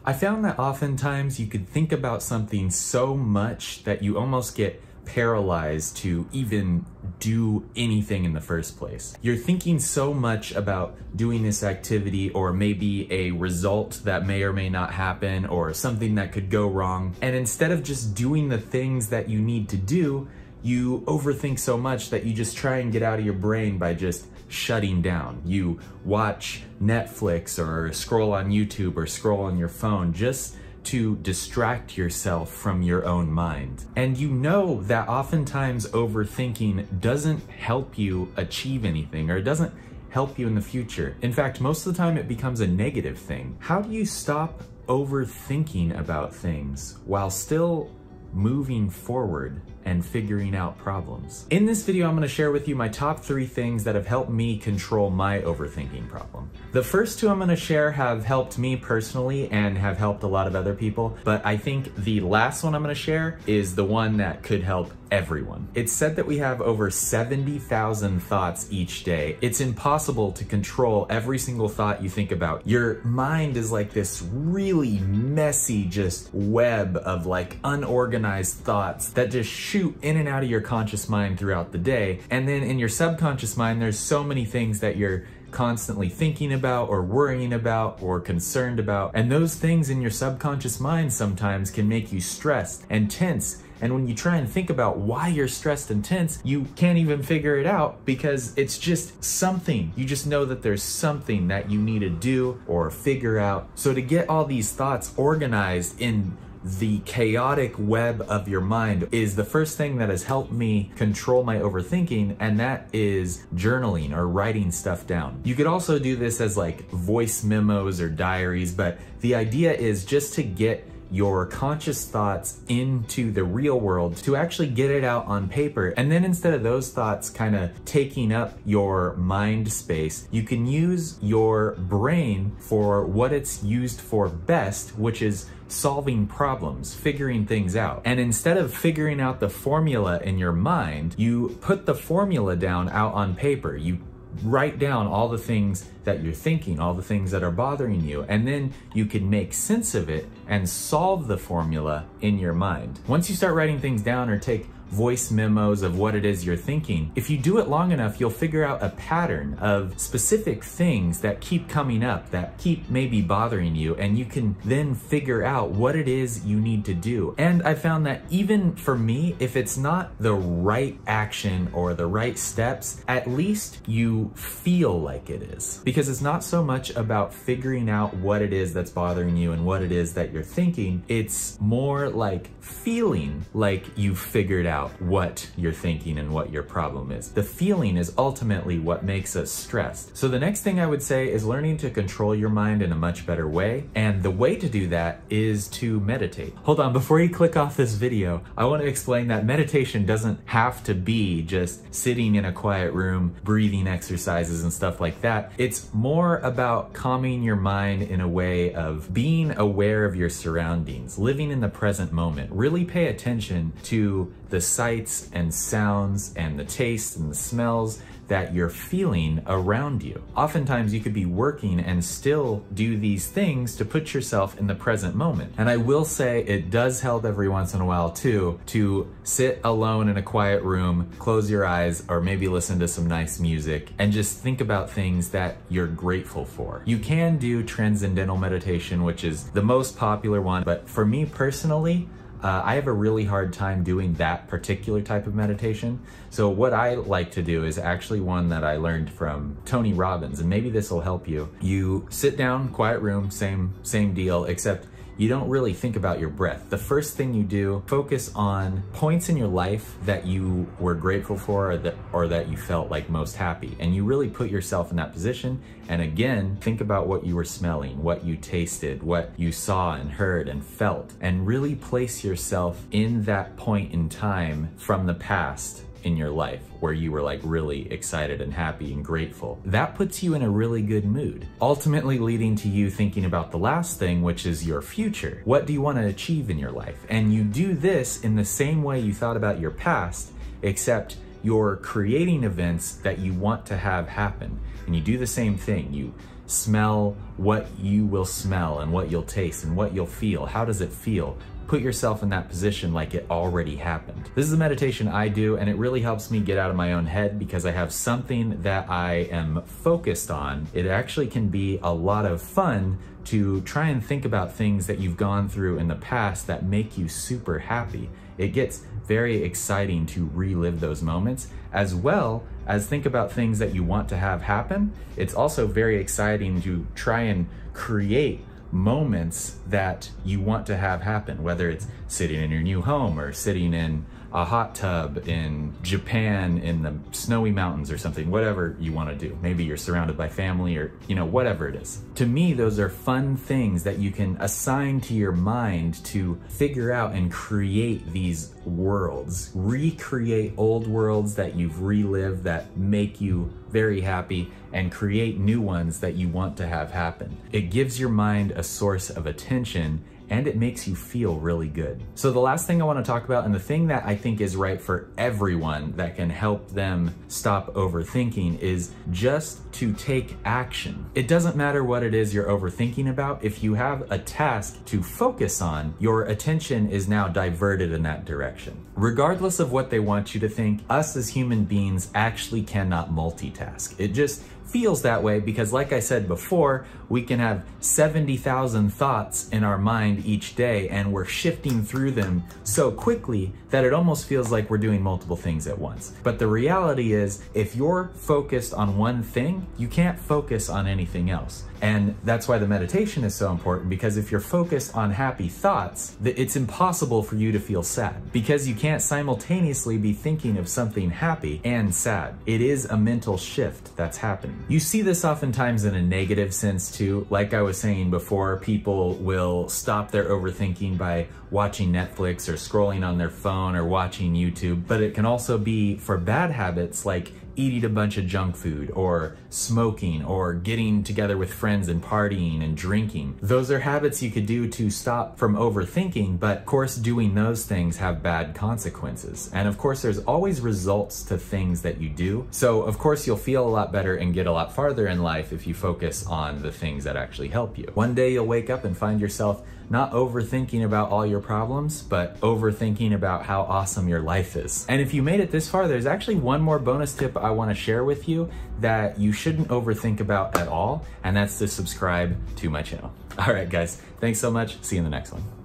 I found that oftentimes you could think about something so much that you almost get paralyzed to even do anything in the first place. You're thinking so much about doing this activity, or maybe a result that may or may not happen, or something that could go wrong. And instead of just doing the things that you need to do, you overthink so much that you just try and get out of your brain by just shutting down. You watch Netflix or scroll on YouTube or scroll on your phone just to distract yourself from your own mind. And you know that oftentimes overthinking doesn't help you achieve anything, or it doesn't help you in the future. In fact, most of the time it becomes a negative thing. How do you stop overthinking about things while still moving forward and figuring out problems? In this video, I'm going to share with you my top 3 things that have helped me control my overthinking problem. The first 2 I'm going to share have helped me personally and have helped a lot of other people, but I think the last one I'm going to share is the one that could help everyone. It's said that we have over 70,000 thoughts each day. It's impossible to control every single thought you think about. Your mind is like this really messy just web of like unorganized thoughts that just shoot in and out of your conscious mind throughout the day. And then in your subconscious mind, there's so many things that you're constantly thinking about or worrying about or concerned about. And those things in your subconscious mind sometimes can make you stressed and tense. And when you try and think about why you're stressed and tense, you can't even figure it out because it's just something. You just know that there's something that you need to do or figure out. So to get all these thoughts organized in the chaotic web of your mind is the first thing that has helped me control my overthinking, and that is journaling or writing stuff down. You could also do this as like voice memos or diaries, but the idea is just to get your conscious thoughts into the real world, to actually get it out on paper. And then instead of those thoughts kind of taking up your mind space, you can use your brain for what it's used for best, which is solving problems, figuring things out. And instead of figuring out the formula in your mind, you put the formula down out on paper. You write down all the things that you're thinking, all the things that are bothering you, and then you can make sense of it and solve the formula in your mind. Once you start writing things down or take voice memos of what it is you're thinking, if you do it long enough, you'll figure out a pattern of specific things that keep coming up, that keep maybe bothering you, and you can then figure out what it is you need to do. And I found that even for me, if it's not the right action or the right steps, at least you feel like it is. Because it's not so much about figuring out what it is that's bothering you and what it is that you're thinking, it's more like feeling like you've figured out what you're thinking and what your problem is. The feeling is ultimately what makes us stressed. So the next thing I would say is learning to control your mind in a much better way. And the way to do that is to meditate. Hold on, before you click off this video, I want to explain that meditation doesn't have to be just sitting in a quiet room, breathing exercises and stuff like that. It's more about calming your mind in a way of being aware of your surroundings, living in the present moment. Really pay attention to the sights and sounds and the tastes and the smells that you're feeling around you. Oftentimes you could be working and still do these things to put yourself in the present moment. And I will say it does help every once in a while too, to sit alone in a quiet room, close your eyes, or maybe listen to some nice music and just think about things that you're grateful for. You can do transcendental meditation, which is the most popular one, but for me personally, I have a really hard time doing that particular type of meditation. So what I like to do is actually one that I learned from Tony Robbins, and maybe this will help you. You sit down, quiet room, same deal, except you don't really think about your breath. The first thing you do, focus on points in your life that you were grateful for or that you felt like most happy. And you really put yourself in that position. And again, think about what you were smelling, what you tasted, what you saw and heard and felt, and really place yourself in that point in time from the past in your life where you were like really excited and happy and grateful. That puts you in a really good mood, ultimately leading to you thinking about the last thing, which is your future. What do you want to achieve in your life? And you do this in the same way you thought about your past, except you're creating events that you want to have happen. And you do the same thing. You smell what you will smell and what you'll taste and what you'll feel. How does it feel? Put yourself in that position like it already happened. This is a meditation I do, and it really helps me get out of my own head because I have something that I am focused on. It actually can be a lot of fun to try and think about things that you've gone through in the past that make you super happy. It gets very exciting to relive those moments, as well as think about things that you want to have happen. It's also very exciting to try and create moments that you want to have happen, whether it's sitting in your new home or sitting in a hot tub in Japan in the snowy mountains or something, whatever you want to do. Maybe you're surrounded by family or, whatever it is. To me, those are fun things that you can assign to your mind to figure out and create these worlds, recreate old worlds that you've relived that make you very happy, and create new ones that you want to have happen. It gives your mind a source of attention, and it makes you feel really good. So the last thing I want to talk about, and the thing that I think is right for everyone that can help them stop overthinking, is just to take action. It doesn't matter what it is you're overthinking about. If you have a task to focus on, your attention is now diverted in that direction. Regardless of what they want you to think, us as human beings actually cannot multitask. It just feels that way because, like I said before, we can have 70,000 thoughts in our mind each day, and we're shifting through them so quickly that it almost feels like we're doing multiple things at once. But the reality is, if you're focused on one thing, you can't focus on anything else. And that's why the meditation is so important, because if you're focused on happy thoughts, it's impossible for you to feel sad, because you can't simultaneously be thinking of something happy and sad. It is a mental shift that's happening. You see this oftentimes in a negative sense too. Like I was saying before, people will stop their overthinking by watching Netflix or scrolling on their phone or watching YouTube, but it can also be for bad habits like eating a bunch of junk food or smoking or getting together with friends and partying and drinking. Those are habits you could do to stop from overthinking, but of course doing those things have bad consequences. And of course there's always results to things that you do. So of course you'll feel a lot better and get a lot farther in life if you focus on the things that actually help you. One day you'll wake up and find yourself not overthinking about all your problems, but overthinking about how awesome your life is. And if you made it this far, there's actually one more bonus tip I want to share with you that you shouldn't overthink about at all, and that's to subscribe to my channel. All right, guys, thanks so much. See you in the next one.